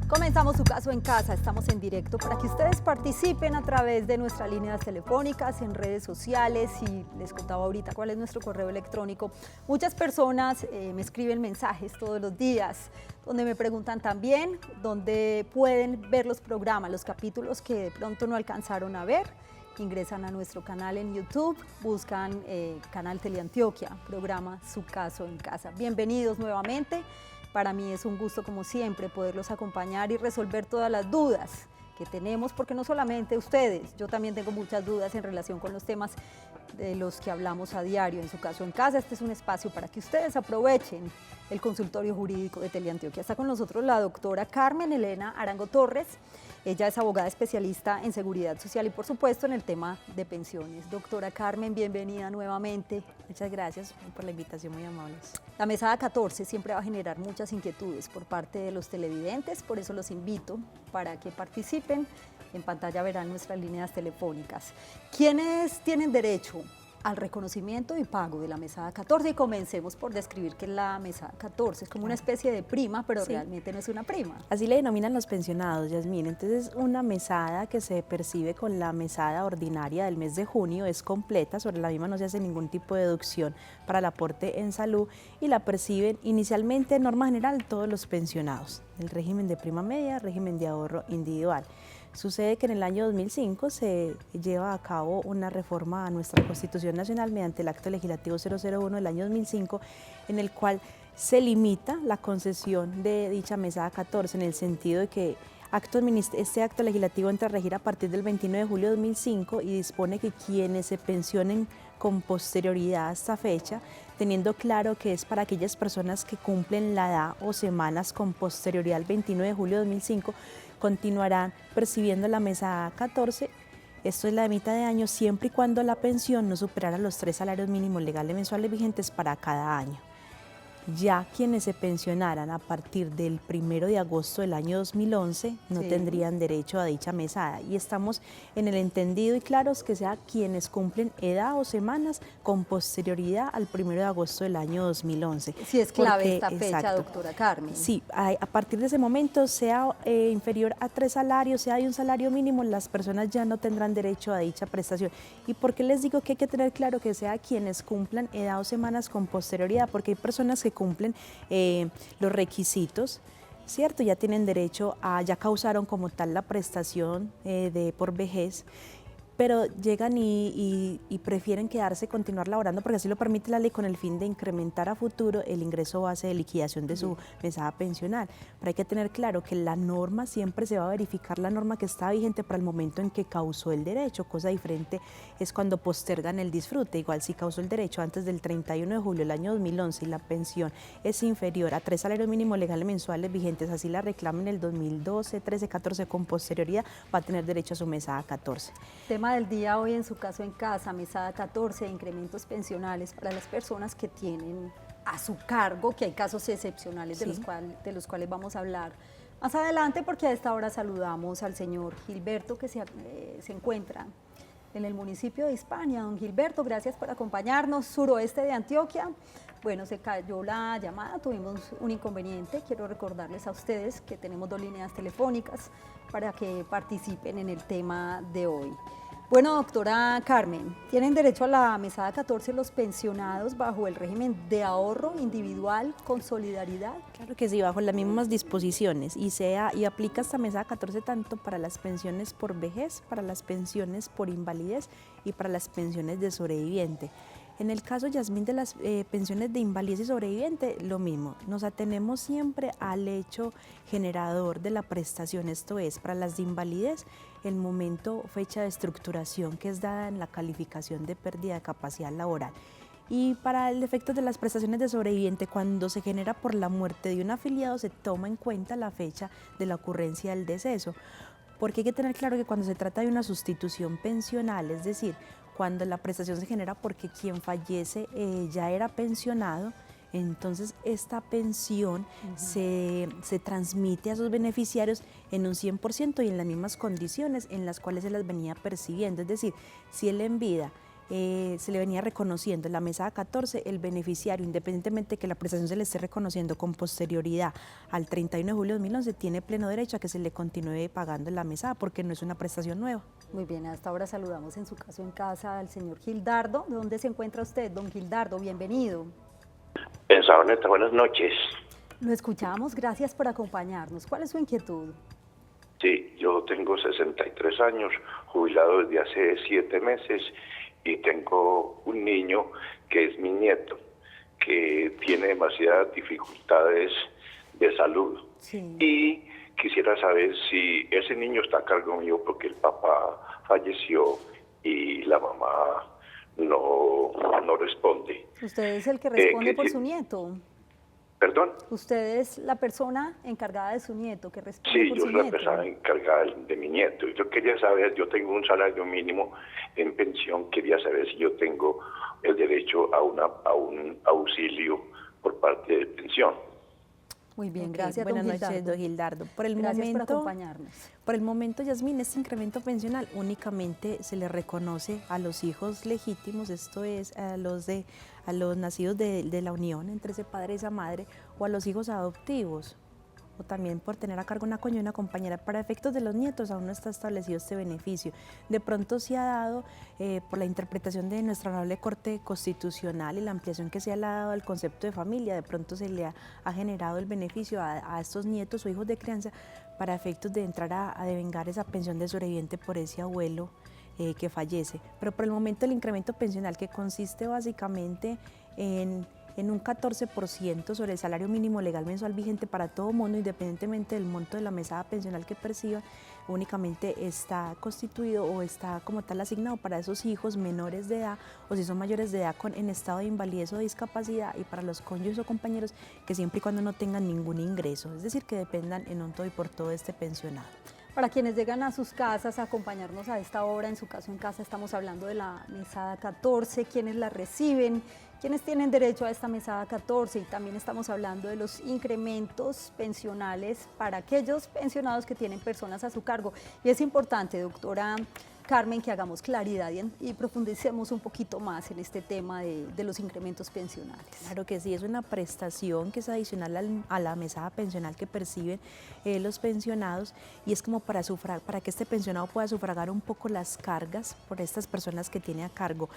Comenzamos Su Caso en Casa, estamos en directo para que ustedes participen a través de nuestras líneas telefónicas, en redes sociales, y les contaba ahorita cuál es nuestro correo electrónico. Muchas personas me escriben mensajes todos los días, donde me preguntan también dónde pueden ver los programas, los capítulos que de pronto no alcanzaron a ver. Ingresan a nuestro canal en YouTube, buscan Canal Teleantioquia, programa Su Caso en Casa. Bienvenidos nuevamente. Para mí es un gusto, como siempre, poderlos acompañar y resolver todas las dudas que tenemos, porque no solamente ustedes, yo también tengo muchas dudas en relación con los temas de los que hablamos a diario en Su Caso en Casa. Este es un espacio para que ustedes aprovechen el consultorio jurídico de Teleantioquia. Está con nosotros la doctora Carmen Elena Arango Torres. Ella es abogada especialista en seguridad social y, por supuesto, en el tema de pensiones. Doctora Carmen, bienvenida nuevamente. Muchas gracias por la invitación, muy amables. La mesada 14 siempre va a generar muchas inquietudes por parte de los televidentes, por eso los invito para que participen. En pantalla verán nuestras líneas telefónicas. ¿Quiénes tienen derecho al reconocimiento y pago de la mesada 14? Y comencemos por describir qué es la mesada 14. Es como una especie de prima, pero sí, realmente no es una prima. Así le denominan los pensionados, Yasmín. Entonces, una mesada que se percibe con la mesada ordinaria del mes de junio es completa, sobre la misma no se hace ningún tipo de deducción para el aporte en salud y la perciben inicialmente, en norma general, todos los pensionados, el régimen de prima media, régimen de ahorro individual. Sucede que en el año 2005 se lleva a cabo una reforma a nuestra Constitución Nacional mediante el Acto Legislativo 001 del año 2005, en el cual se limita la concesión de dicha mesada 14, en el sentido de que este acto legislativo entra a regir a partir del 29 de julio de 2005 y dispone que quienes se pensionen con posterioridad a esta fecha, teniendo claro que es para aquellas personas que cumplen la edad o semanas con posterioridad al 29 de julio de 2005, continuarán percibiendo la mesada 14, esto es la de mitad de año, siempre y cuando la pensión no superara los 3 salarios mínimos legales mensuales vigentes para cada año. Ya quienes se pensionaran a partir del 1 de agosto del año 2011 no tendrían derecho a dicha mesada, y estamos en el entendido y claros que sea quienes cumplen edad o semanas con posterioridad al 1 de agosto del año 2011. Sí, es clave esta fecha, doctora Carmen. Sí, a partir de ese momento, sea inferior a 3 salarios, sea de un salario mínimo, las personas ya no tendrán derecho a dicha prestación. ¿Y por qué les digo que hay que tener claro que sea quienes cumplan edad o semanas con posterioridad? Porque hay personas que cumplen los requisitos, ¿cierto? Ya tienen derecho ya causaron como tal la prestación por vejez, pero llegan y prefieren quedarse, continuar laborando, porque así lo permite la ley, con el fin de incrementar a futuro el ingreso base de liquidación de su mesada pensional. Pero hay que tener claro que la norma, siempre se va a verificar la norma que está vigente para el momento en que causó el derecho. Cosa diferente es cuando postergan el disfrute. Igual, si causó el derecho antes del 31 de julio del año 2011 y la pensión es inferior a 3 salarios mínimos legales mensuales vigentes, así la reclamen en el 2012, 13, 14 con posterioridad, va a tener derecho a su mesada 14. Tema del día hoy en Su Caso en Casa, mesada 14, incrementos pensionales para las personas que tienen a su cargo, que hay casos excepcionales de los cuales vamos a hablar más adelante, porque a esta hora saludamos al señor Gilberto, que se encuentra en el municipio de Hispania. Don Gilberto, gracias por acompañarnos, suroeste de Antioquia. Bueno, se cayó la llamada, tuvimos un inconveniente. Quiero recordarles a ustedes que tenemos 2 líneas telefónicas para que participen en el tema de hoy. Bueno, doctora Carmen, ¿tienen derecho a la mesada 14 los pensionados bajo el régimen de ahorro individual con solidaridad? Claro que sí, bajo las mismas disposiciones, y aplica esta mesada 14 tanto para las pensiones por vejez, para las pensiones por invalidez y para las pensiones de sobreviviente. En el caso, Yasmín, de las pensiones de invalidez y sobreviviente, lo mismo. Nos atenemos siempre al hecho generador de la prestación, esto es, para las de invalidez, el momento, fecha de estructuración que es dada en la calificación de pérdida de capacidad laboral. Y para el efecto de las prestaciones de sobreviviente, cuando se genera por la muerte de un afiliado, se toma en cuenta la fecha de la ocurrencia del deceso. Porque hay que tener claro que cuando se trata de una sustitución pensional, es decir, cuando la prestación se genera porque quien fallece ya era pensionado, entonces esta pensión se transmite a sus beneficiarios en un 100% y en las mismas condiciones en las cuales se las venía percibiendo. Es decir, si él en vida se le venía reconociendo en la mesada 14 el beneficiario, independientemente de que la prestación se le esté reconociendo con posterioridad al 31 de julio de 2011, tiene pleno derecho a que se le continúe pagando en la mesada porque no es una prestación nueva. Muy bien, hasta ahora saludamos en su caso en casa al señor Gildardo. ¿De dónde se encuentra usted, don Gildardo? Bienvenido. En Sabaneta, buenas noches. Lo escuchamos, gracias por acompañarnos. ¿Cuál es su inquietud? Sí, yo tengo 63 años, jubilado desde hace 7 meses y tengo un niño que es mi nieto, que tiene demasiadas dificultades de salud. Sí. Y quisiera saber si ese niño está a cargo mío porque el papá falleció y la mamá no responde. ¿Usted es el que responde por su nieto? ¿Perdón? ¿Usted es la persona encargada de su nieto que responde Sí, por yo su soy la nieto? persona encargada de mi nieto. Yo quería saber, yo tengo un salario mínimo en pensión, quería saber si yo tengo el derecho a un auxilio por parte de pensión. Muy bien, Ok, gracias, buenas don noches, Gildardo. don Gildardo. Por el Gracias momento, por acompañarnos. Por el momento, Yasmín, este incremento pensional únicamente se le reconoce a los hijos legítimos, esto es a los nacidos de la unión entre ese padre y esa madre, o a los hijos adoptivos, o también por tener a cargo una cónyuge y una compañera. Para efectos de los nietos aún no está establecido este beneficio. De pronto se ha dado por la interpretación de nuestra honorable Corte Constitucional y la ampliación que se ha dado al concepto de familia, de pronto se le ha generado el beneficio a estos nietos o hijos de crianza para efectos de entrar a devengar esa pensión de sobreviviente por ese abuelo que fallece. Pero por el momento el incremento pensional, que consiste básicamente en un 14% sobre el salario mínimo legal mensual vigente para todo mundo, independientemente del monto de la mesada pensional que perciba, únicamente está constituido o está como tal asignado para esos hijos menores de edad, o si son mayores de edad en estado de invalidez o discapacidad, y para los cónyuges o compañeros que siempre y cuando no tengan ningún ingreso, es decir, que dependan en un todo y por todo de este pensionado. Para quienes llegan a sus casas a acompañarnos a esta hora, en su caso en casa estamos hablando de la mesada 14, quienes la reciben, quienes tienen derecho a esta mesada 14, y también estamos hablando de los incrementos pensionales para aquellos pensionados que tienen personas a su cargo. Y es importante, doctora Carmen, que hagamos claridad y profundicemos un poquito más en este tema de los incrementos pensionales. Claro que sí, es una prestación que es adicional a la mesada pensional que perciben los pensionados, y es como para que este pensionado pueda sufragar un poco las cargas por estas personas que tiene a cargo.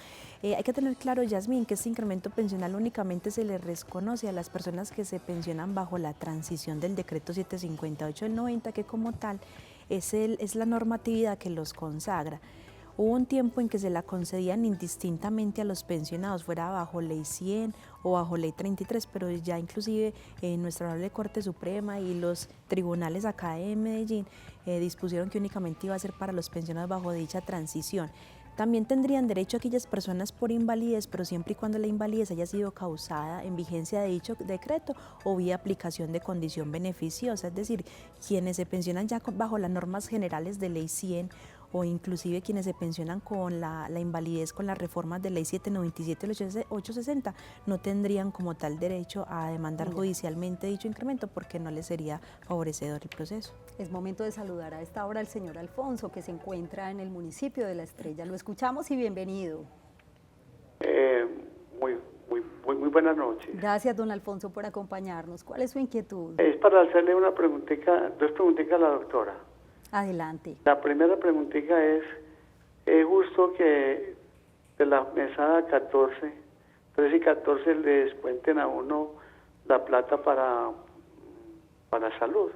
Hay que tener claro, Yasmín, que este incremento pensional únicamente se le reconoce a las personas que se pensionan bajo la transición del decreto 758 del 90, que como tal es la normatividad que los consagra. Hubo un tiempo en que se la concedían indistintamente a los pensionados, fuera bajo ley 100 o bajo ley 33, pero ya inclusive nuestra honorable Corte Suprema y los tribunales acá de Medellín dispusieron que únicamente iba a ser para los pensionados bajo dicha transición. También tendrían derecho aquellas personas por invalidez, pero siempre y cuando la invalidez haya sido causada en vigencia de dicho decreto o vía aplicación de condición beneficiosa, es decir, quienes se pensionan ya bajo las normas generales de ley 100, o inclusive quienes se pensionan con la invalidez con las reformas de ley 797 y 860, no tendrían como tal derecho a demandar judicialmente dicho incremento porque no les sería favorecedor el proceso. Es momento de saludar a esta hora al señor Alfonso, que se encuentra en el municipio de La Estrella. Lo escuchamos y bienvenido. Muy buenas noches. Gracias, don Alfonso, por acompañarnos. ¿Cuál es su inquietud? Es para hacerle dos preguntitas a la doctora. Adelante. La primera preguntita es justo que de la mesada 14, 13 y 14 le descuenten a uno la plata para salud?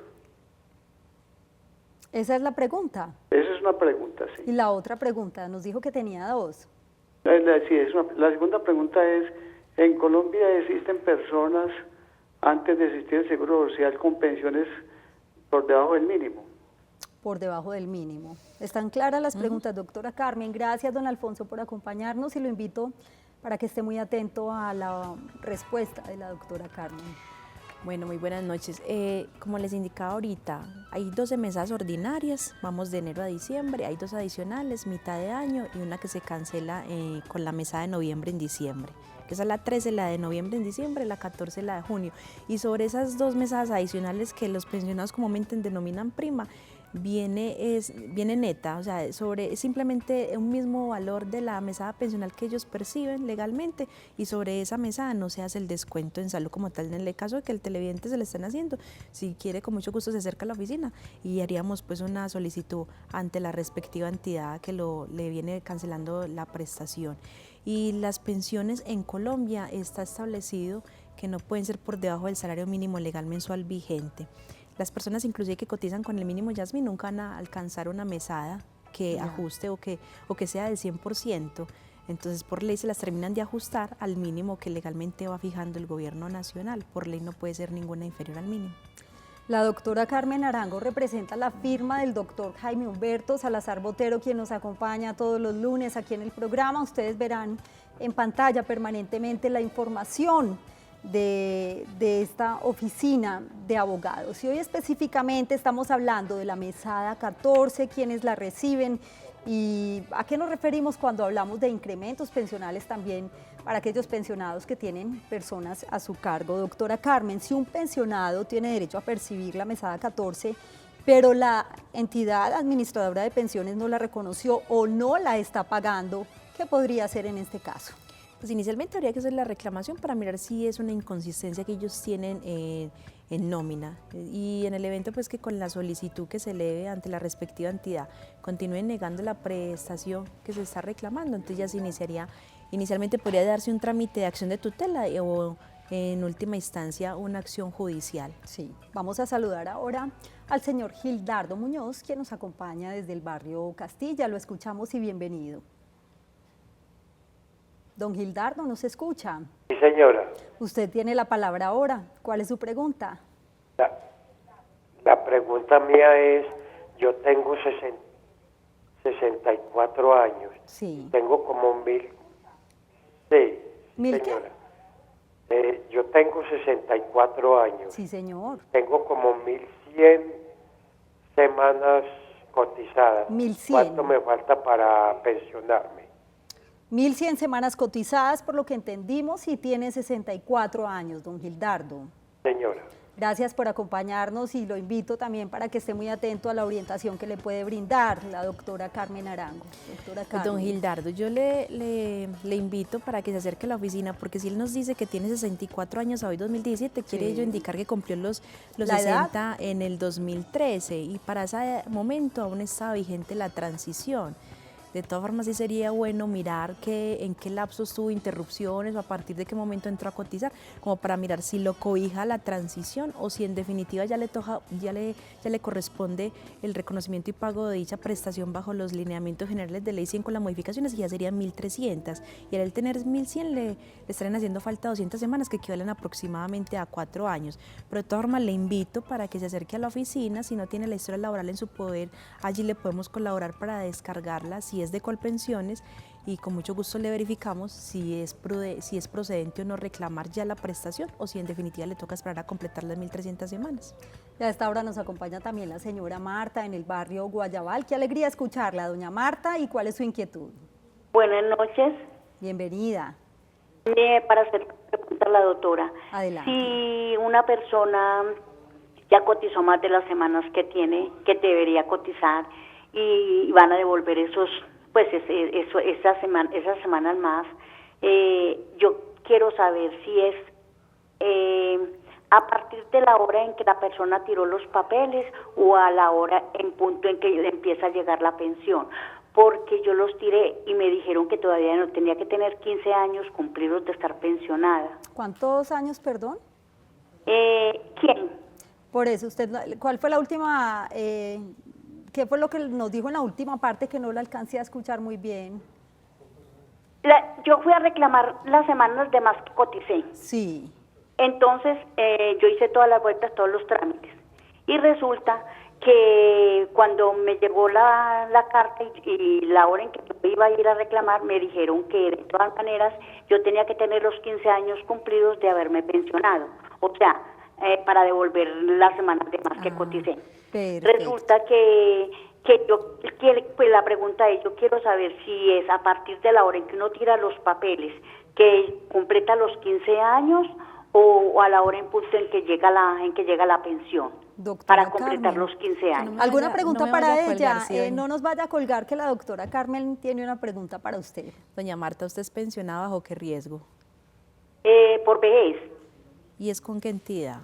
Esa es la pregunta. Esa es una pregunta, sí. Y la otra pregunta, nos dijo que tenía dos. La segunda pregunta es, en Colombia existen personas, antes de existir el Seguro Social, con pensiones por debajo del mínimo. Por debajo del mínimo. Están claras las preguntas, doctora Carmen. Gracias, don Alfonso, por acompañarnos, y lo invito para que esté muy atento a la respuesta de la doctora Carmen. Bueno, muy buenas noches. Como les indicaba ahorita, hay 12 mesadas ordinarias, vamos de enero a diciembre, hay 2 adicionales, mitad de año, y una que se cancela con la mesada de noviembre en diciembre, que esa es la 13, la de noviembre en diciembre, la 14, la de junio. Y sobre esas 2 mesadas adicionales que los pensionados comúnmente denominan prima, viene neta, o sea, es simplemente un mismo valor de la mesada pensional que ellos perciben legalmente, y sobre esa mesada no se hace el descuento en salud como tal. En el caso de que el televidente se le estén haciendo, si quiere, con mucho gusto se acerca a la oficina y haríamos pues una solicitud ante la respectiva entidad que le viene cancelando la prestación. Y las pensiones en Colombia está establecido que no pueden ser por debajo del salario mínimo legal mensual vigente. Las personas inclusive que cotizan con el mínimo, Yasmín, nunca van a alcanzar una mesada que ajuste o que sea del 100%. Entonces, por ley se las terminan de ajustar al mínimo que legalmente va fijando el gobierno nacional. Por ley no puede ser ninguna inferior al mínimo. La doctora Carmen Arango representa la firma del doctor Jaime Humberto Salazar Botero, quien nos acompaña todos los lunes aquí en el programa. Ustedes verán en pantalla permanentemente la información de esta oficina de abogados. Y hoy específicamente estamos hablando de la mesada 14, quienes la reciben y a qué nos referimos cuando hablamos de incrementos pensionales también para aquellos pensionados que tienen personas a su cargo. Doctora Carmen, si un pensionado tiene derecho a percibir la mesada 14, pero la entidad administradora de pensiones no la reconoció o no la está pagando, ¿qué podría hacer en este caso? Pues inicialmente habría que hacer la reclamación para mirar si es una inconsistencia que ellos tienen en nómina, y en el evento pues que con la solicitud que se eleve ante la respectiva entidad continúen negando la prestación que se está reclamando, entonces ya se inicialmente podría darse un trámite de acción de tutela o en última instancia una acción judicial. Sí, vamos a saludar ahora al señor Gildardo Muñoz, quien nos acompaña desde el barrio Castilla. Lo escuchamos y bienvenido. Don Gildardo, ¿nos escucha? Sí, señora. Usted tiene la palabra ahora. ¿Cuál es su pregunta? La pregunta mía es, yo tengo 64 años. Sí. Tengo como 1000. Sí, ¿Mil señora. Yo tengo 64 años. Sí, señor. Tengo como 1100 semanas cotizadas. 1100. ¿Cuánto me falta para pensionarme? 1100 semanas cotizadas, por lo que entendimos, y tiene 64 años, don Gildardo. Señora. Gracias por acompañarnos y lo invito también para que esté muy atento a la orientación que le puede brindar la doctora Carmen Arango. Doctora Carmen. Don Gildardo, yo le invito para que se acerque a la oficina, porque si él nos dice que tiene 64 años a hoy 2017, quiere ello indicar que cumplió los 60 en el 2013, y para ese momento aún estaba vigente la transición. De todas formas, sí sería bueno mirar en qué lapsos tuvo interrupciones o a partir de qué momento entró a cotizar, como para mirar si lo cobija la transición o si en definitiva ya le corresponde el reconocimiento y pago de dicha prestación bajo los lineamientos generales de Ley 100 con las modificaciones, y ya serían 1300. Y al tener 1100 le estarían haciendo falta 200 semanas, que equivalen aproximadamente a 4 años. Pero de todas formas, le invito para que se acerque a la oficina. Si no tiene la historia laboral en su poder, allí le podemos colaborar para descargarla, si es de Colpensiones, y con mucho gusto le verificamos si es procedente o no reclamar ya la prestación, o si en definitiva le toca esperar a completar las 1300 semanas. Y a esta hora nos acompaña también la señora Marta en el barrio Guayabal. Qué alegría escucharla, doña Marta, y cuál es su inquietud. Buenas noches. Bienvenida. Para hacer pregunta a la doctora. Adelante. Si una persona ya cotizó más de las semanas que tiene, que debería cotizar, y van a devolver esas semanas más, yo quiero saber si es a partir de la hora en que la persona tiró los papeles o a la hora en punto en que le empieza a llegar la pensión, porque yo los tiré y me dijeron que todavía no tenía que tener 15 años cumplidos de estar pensionada. ¿Cuántos años, perdón? ¿Quién? Por eso, ¿cuál fue la última, qué fue lo que nos dijo en la última parte que no la alcancé a escuchar muy bien? Yo fui a reclamar las semanas de más que coticé. Sí. Entonces, yo hice todas las vueltas, todos los trámites. Y resulta que cuando me llegó la carta y la hora en que yo iba a ir a reclamar, me dijeron que de todas maneras yo tenía que tener los 15 años cumplidos de haberme pensionado. O sea, para devolver las semanas de más que coticé. Perfecto. Resulta que yo, pues la pregunta es, yo quiero saber si es a partir de la hora en que uno tira los papeles, que completa los 15 años, o a la hora en punto en que llega la pensión Doctora para completar Carmen, los 15 años. ¿Alguna vaya- pregunta no me vaya para a colgar, ella? sí, doña. No nos vaya a colgar, que la doctora Carmen tiene una pregunta para usted. Doña Marta, ¿usted es pensionada bajo qué riesgo? Por vejez, ¿Y es con qué entidad?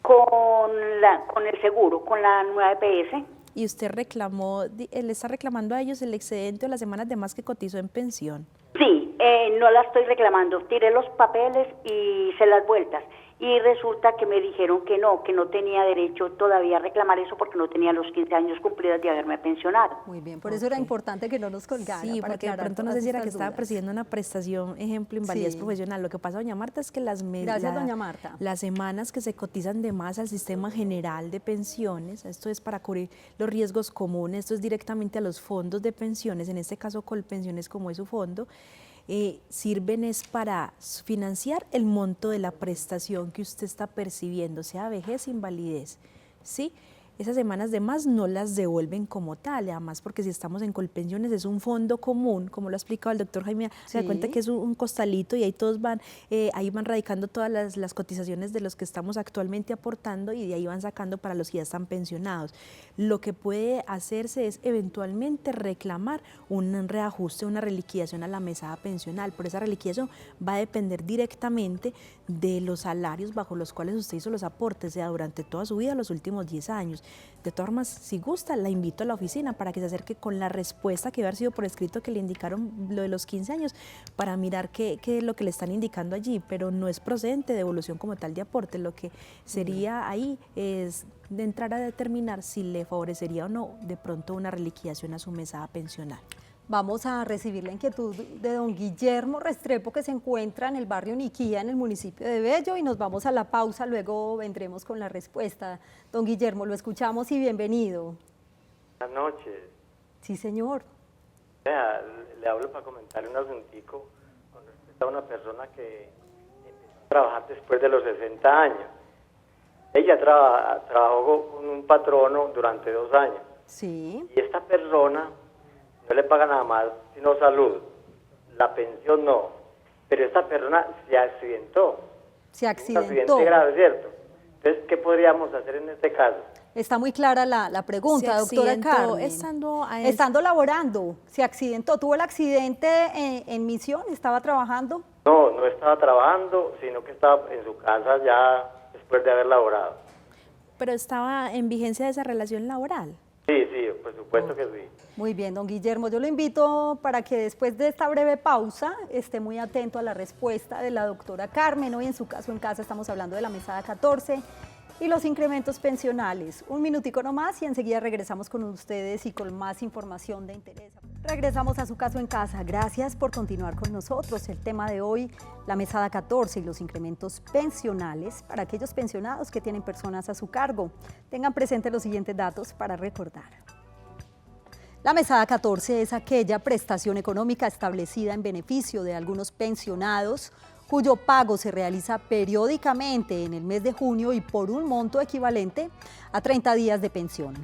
con el seguro, con la nueva EPS. ¿Y usted reclamó, le está reclamando a ellos el excedente o las semanas de más que cotizó en pensión? Sí, no la estoy reclamando. Tiré los papeles y hice las vueltas. Y resulta que me dijeron que no tenía derecho todavía a reclamar eso porque no tenía los 15 años cumplidos de haberme pensionado. Muy bien, por eso era Ok. importante que no nos colgara. Sí, para porque de aclarar pronto no todas sé si era estas que estaba dudas. persiguiendo una prestación, ejemplo, invalidez Sí. profesional. Lo que pasa, doña Marta, es que Gracias, doña Marta. las semanas que se cotizan de más al sistema general de pensiones, esto es para cubrir los riesgos comunes, esto es directamente a los fondos de pensiones, en este caso Colpensiones como es su fondo, sirven es para financiar el monto de la prestación que usted está percibiendo, sea vejez, invalidez, ¿sí? Esas semanas de más no las devuelven como tal, además porque si estamos en Colpensiones es un fondo común, como lo ha explicado el doctor Jaime, se da cuenta Sí. que es un costalito y ahí todos van, ahí van radicando todas las cotizaciones de los que estamos actualmente aportando y de ahí van sacando para los que ya están pensionados. Lo que puede hacerse es eventualmente reclamar un reajuste, una reliquidación a la mesada pensional, pero esa reliquidación va a depender directamente de los salarios bajo los cuales usted hizo los aportes, sea durante toda su vida, los últimos 10 años. De todas formas, si gusta, la invito a la oficina para que se acerque con la respuesta que debe haber sido por escrito que le indicaron lo de los 15 años, para mirar qué es lo que le están indicando allí, pero no es procedente devolución como tal de aporte. Lo que sería ahí es de entrar a determinar si le favorecería o no de pronto una reliquidación a su mesada pensional. Vamos a recibir la inquietud de don Guillermo Restrepo, que se encuentra en el barrio Niquía, en el municipio de Bello, y nos vamos a la pausa, luego vendremos con la respuesta. Don Guillermo, lo escuchamos y bienvenido. Buenas noches. Sí, señor. Vea, le hablo para comentarle un asuntico con respecto a una persona que empezó a trabajar después de los 60 años. Ella trabajó con un patrono durante 2 años. Sí. Y esta persona no le paga nada más sino salud. La pensión no. Pero esta persona se accidentó. Se Un accidentó. accidente grave, ¿cierto? Entonces, ¿qué podríamos hacer en este caso? Está muy clara la pregunta, Se doctora accidentó Carmen. Estando laborando, se accidentó, tuvo el accidente en misión, estaba trabajando. No, no estaba trabajando, sino que estaba en su casa ya después de haber laborado. Pero estaba en vigencia de esa relación laboral. Sí, por supuesto que sí. Muy bien, don Guillermo, yo lo invito para que después de esta breve pausa esté muy atento a la respuesta de la doctora Carmen. Hoy en su caso en casa estamos hablando de la mesada 14 y los incrementos pensionales. Un minutico nomás y enseguida regresamos con ustedes y con más información de interés. Regresamos a su caso en casa. Gracias por continuar con nosotros. El tema de hoy, la mesada 14 y los incrementos pensionales para aquellos pensionados que tienen personas a su cargo. Tengan presentes los siguientes datos para recordar. La mesada 14 es aquella prestación económica establecida en beneficio de algunos pensionados cuyo pago se realiza periódicamente en el mes de junio y por un monto equivalente a 30 días de pensión.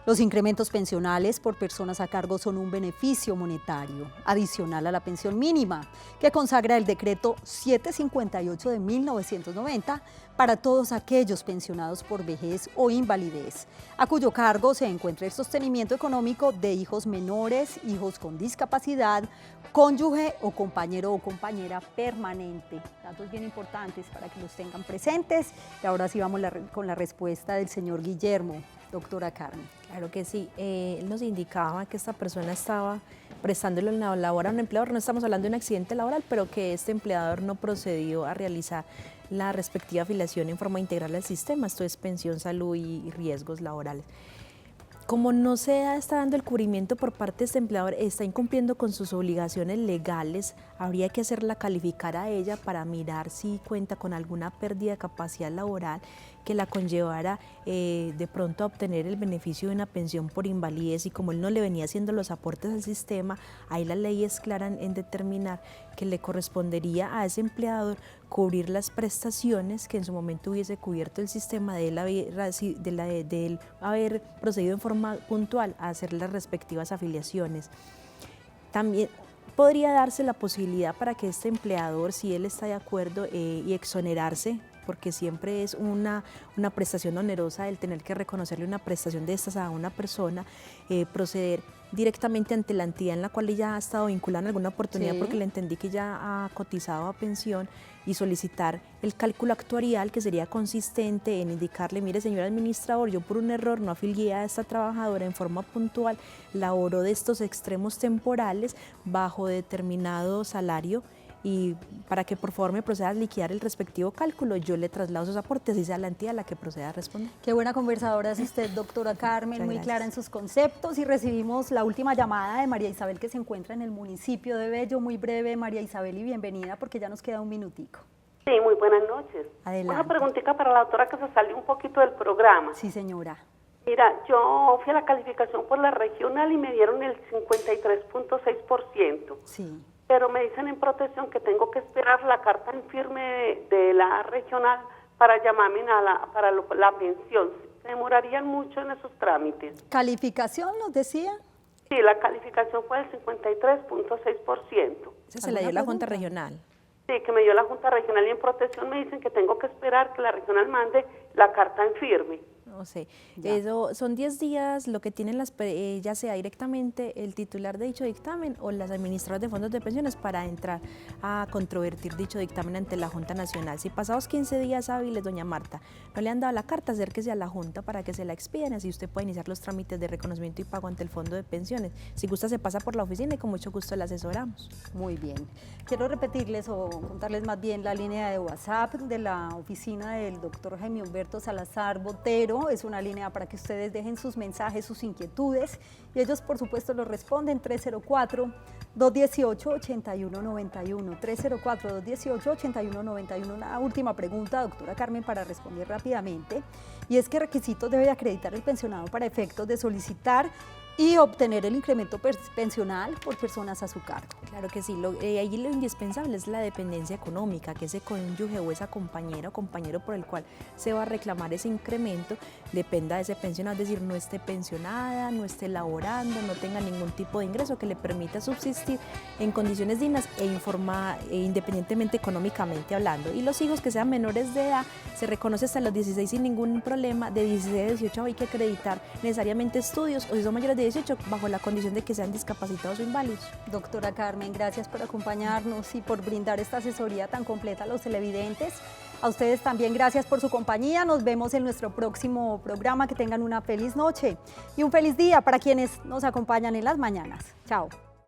Los incrementos pensionales por personas a cargo son un beneficio monetario adicional a la pensión mínima que consagra el decreto 758 de 1990 para todos aquellos pensionados por vejez o invalidez, a cuyo cargo se encuentra el sostenimiento económico de hijos menores, hijos con discapacidad, cónyuge o compañero o compañera permanente. Datos bien importantes para que los tengan presentes. Y ahora sí vamos con la respuesta del señor Guillermo, doctora Carmen. Claro que sí, él nos indicaba que esta persona estaba prestándole la labor a un empleador, no estamos hablando de un accidente laboral, pero que este empleador no procedió a realizar la respectiva afiliación en forma integral al sistema, esto es pensión, salud y riesgos laborales. Como no se está dando el cubrimiento por parte de este empleador, está incumpliendo con sus obligaciones legales, habría que hacerla calificar a ella para mirar si cuenta con alguna pérdida de capacidad laboral que la conllevara de pronto a obtener el beneficio de una pensión por invalidez, y como él no le venía haciendo los aportes al sistema, ahí la ley es clara en determinar que le correspondería a ese empleador cubrir las prestaciones que en su momento hubiese cubierto el sistema de él haber procedido en forma puntual a hacer las respectivas afiliaciones. También podría darse la posibilidad para que este empleador, si él está de acuerdo, y exonerarse, porque siempre es una prestación onerosa el tener que reconocerle una prestación de estas a una persona, proceder directamente ante la entidad en la cual ella ha estado vinculada en alguna oportunidad, porque le entendí que ya ha cotizado a pensión, y solicitar el cálculo actuarial, que sería consistente en indicarle: mire, señor administrador, yo por un error no afilié a esta trabajadora en forma puntual, laboró de estos extremos temporales bajo determinado salario, y para que por favor me proceda a liquidar el respectivo cálculo, yo le traslado esos aportes y sea la entidad la que proceda a responder. Qué buena conversadora es usted, doctora Carmen, muy clara en sus conceptos. Y recibimos la última llamada de María Isabel, que se encuentra en el municipio de Bello. Muy breve, María Isabel, y bienvenida, porque ya nos queda un minutico. Sí, muy buenas noches. Adelante. Una preguntita para la doctora, que se salió un poquito del programa. Sí, señora. Mira, yo fui a la calificación por la regional y me dieron el 53.6%. Sí. Pero me dicen en protección que tengo que esperar la carta en firme de la regional para llamarme para la pensión. ¿Se demorarían mucho en esos trámites? ¿Calificación nos decía? Sí, la calificación fue del 53.6%. Esa se la dio la Junta Regional. Sí, que me dio la Junta Regional, y en protección me dicen que tengo que esperar que la regional mande la carta en firme. No sé, eso son 10 días lo que tienen ya sea directamente el titular de dicho dictamen o las administradoras de fondos de pensiones para entrar a controvertir dicho dictamen ante la Junta Nacional. Si pasados 15 días hábiles, doña Marta, no le han dado la carta, acérquese a la Junta para que se la expidan, así usted puede iniciar los trámites de reconocimiento y pago ante el Fondo de Pensiones. Si gusta, se pasa por la oficina y con mucho gusto la asesoramos. Muy bien. Quiero repetirles o contarles más bien la línea de WhatsApp de la oficina del doctor Jaime Humberto Salazar Botero. Es una línea para que ustedes dejen sus mensajes, sus inquietudes, y ellos por supuesto los responden. 304-218-8191, 304-218-8191. Una última pregunta, doctora Carmen, para responder rápidamente, y es: ¿qué requisitos debe acreditar el pensionado para efectos de solicitar y obtener el incremento pensional por personas a su cargo? Claro que sí, ahí lo indispensable es la dependencia económica, que ese cónyuge o esa compañera o compañero por el cual se va a reclamar ese incremento dependa de ese pensionado, es decir, no esté pensionada, no esté laborando, no tenga ningún tipo de ingreso que le permita subsistir en condiciones dignas independientemente económicamente hablando. Y los hijos que sean menores de edad se reconoce hasta los 16 sin ningún problema. De 16 a 18 hay que acreditar necesariamente estudios, o si son mayores de 18, bajo la condición de que sean discapacitados o inválidos. Doctora Carmen, gracias por acompañarnos y por brindar esta asesoría tan completa a los televidentes. A ustedes también gracias por su compañía. Nos vemos en nuestro próximo programa. Que tengan una feliz noche y un feliz día para quienes nos acompañan en las mañanas. Chao.